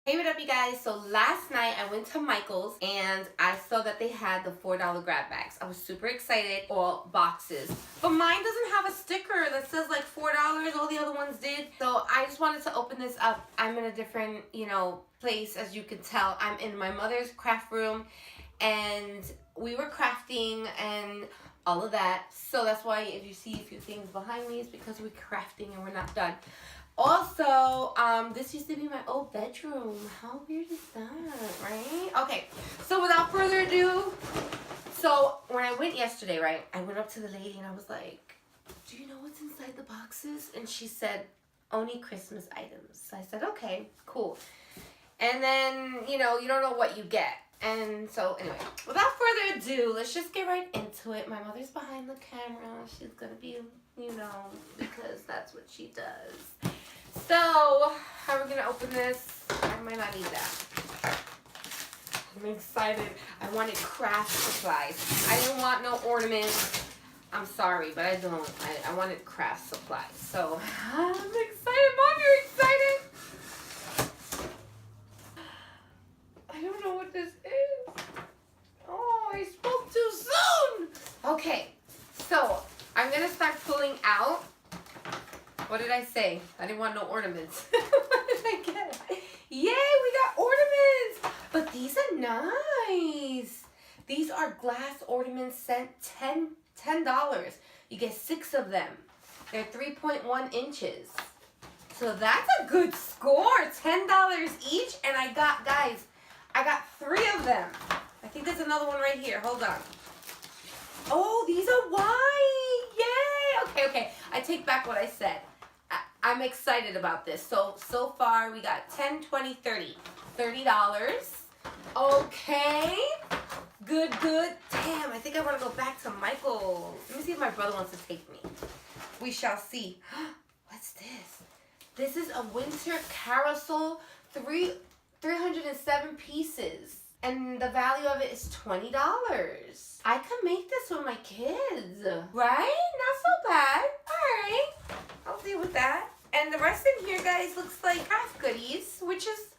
Hey, what up, you guys? So last night I went to Michael's and I saw that they had the $4 grab bags. I was super excited. All boxes. But mine doesn't have a sticker that says like $4. All the other ones did. So I just wanted to open this up. I'm in a different, place, as you can tell. I'm in my mother's craft room and we were crafting and all of that. So that's why if you see a few things behind me, it's because we're crafting and we're not done. Also, this used to be my old bedroom. How weird is that, right? Okay, so without further ado, so when I went yesterday, right, I went up to the lady and I was like, do you know what's inside the boxes? And she said, only Christmas items. So I said, okay, cool. And then, you don't know what you get. And so, anyway, without further ado, let's just get right into it. My mother's behind the camera. She's going to be, because that's what she does. So, how are we going to open this? I might not need that. I'm excited. I wanted craft supplies. I didn't want no ornaments. I'm sorry, but I don't. I wanted craft supplies. So, I'm excited. Mom, you're excited? I don't know what this is. Oh, I spoke too soon. Okay, so I'm going to start pulling out. What did I say? I didn't want no ornaments. What did I get? Yay, we got ornaments. But these are nice. These are glass ornaments sent $10. You get 6 of them. They're 3.1 inches. So that's a good score. $10 each. And I got 3 of them. I think there's another one right here. Hold on. Oh, these are white. Yay. Okay. I take back what I said. I'm excited about this. So far we got 10, 20, 30. $30. Okay. Good. Damn, I think I want to go back to Michael's. Let me see if my brother wants to take me. We shall see. What's this? This is a winter carousel. 307 pieces. And the value of it is $20. I could make this with my kids. Right? Not so bad. Alright. I'll deal with that. And the rest in here, guys, looks like craft goodies, which is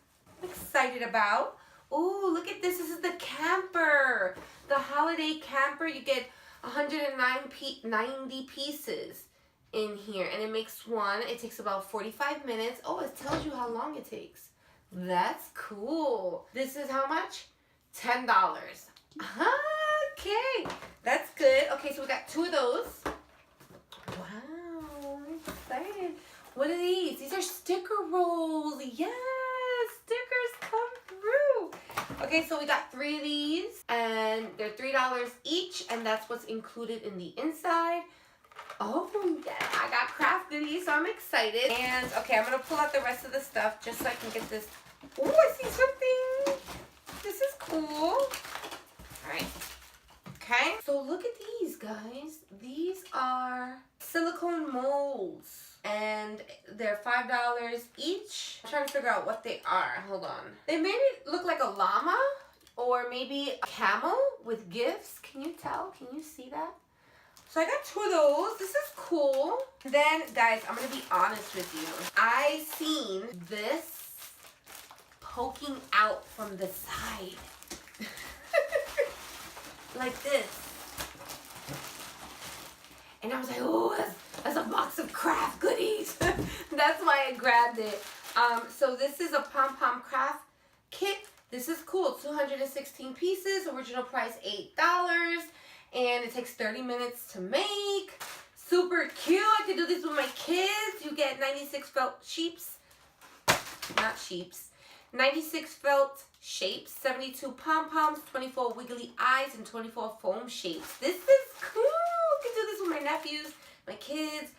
I'm excited about. Ooh, look at this. This is the camper. The holiday camper. You get 190 pieces in here. And it makes one. It takes about 45 minutes. Oh, it tells you how long it takes. That's cool. This is how much? $10. Okay. That's good. Okay, so we got 2 of those. Wow, I'm excited. What are these? These are sticker rolls. Yes, stickers come through. Okay, so we got 3 of these, and they're $3 each, and that's what's included in the inside. Oh, yeah, I got craft goodies, so I'm excited. And, okay, I'm going to pull out the rest of the stuff just so I can get this. Oh, I see something. This is cool. All right. Okay. So look at these, guys. These are silicone molds. And they're $5 each. I'm trying to figure out what they are. Hold on. They made it look like a llama or maybe a camel with gifts. Can you tell? Can you see that? So I got 2 of those. This is cool. Then, guys, I'm going to be honest with you. I seen this poking out from the side. Like this. And I was like, oh, that's a box of craft goodies. That's why I grabbed it. So this is a pom-pom craft kit. This is cool. 216 pieces. Original price $8. And it takes 30 minutes to make. Super cute. I can do this with my kids. You get 96 felt sheeps. Not sheeps. 96 felt shapes, 72 pom-poms, 24 wiggly eyes, and 24 foam shapes. This is cool. I can do this with my nephews, my kids.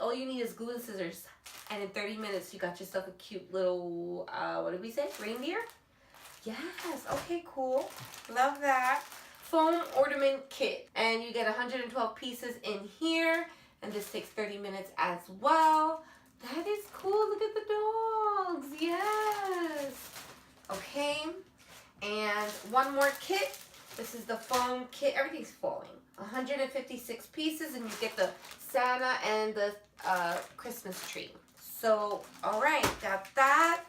All you need is glue and scissors. And in 30 minutes, you got yourself a cute little, what did we say? Reindeer? Yes. Okay, cool. Love that. Foam ornament kit. And you get 112 pieces in here. And this takes 30 minutes as well. That is cool. Look at the dogs. Yes. Okay. And one more kit. This is the foam kit. Everything's falling. 156 pieces, and you get the Santa and the Christmas tree. So, all right, got that.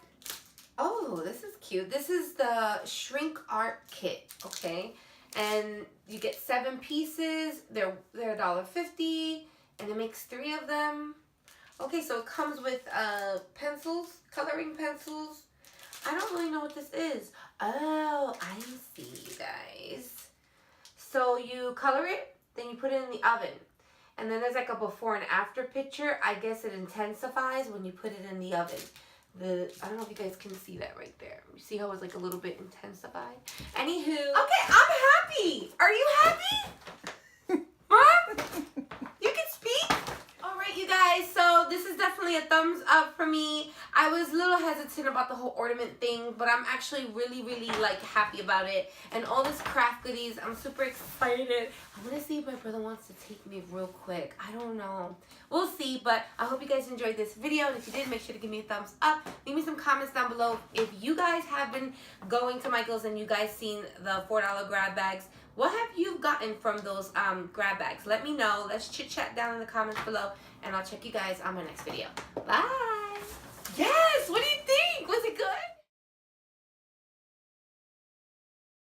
Oh, this is cute. This is the shrink art kit, okay? And you get 7 pieces. They're $1.50, and it makes 3 of them. Okay, so it comes with pencils, coloring pencils. I don't really know what this is. Oh, I see, you guys. So you color it, then you put it in the oven. And then there's like a before and after picture. I guess it intensifies when you put it in the oven. I don't know if you guys can see that right there. You see how it's like a little bit intensified? Anywho. Okay, I'm happy. Are you happy? Huh? You can speak? All right, you guys. So this is definitely a thumbs up for me. I was a little hesitant about the whole ornament thing, but I'm actually really, really like happy about it. And all this craft goodies, I'm super excited. I'm gonna see if my brother wants to take me real quick. I don't know. We'll see, but I hope you guys enjoyed this video. And if you did, make sure to give me a thumbs up. Leave me some comments down below. If you guys have been going to Michael's and you guys seen the $4 grab bags, what have you gotten from those grab bags? Let me know. Let's chit chat down in the comments below, and I'll check you guys on my next video. Bye. Yes.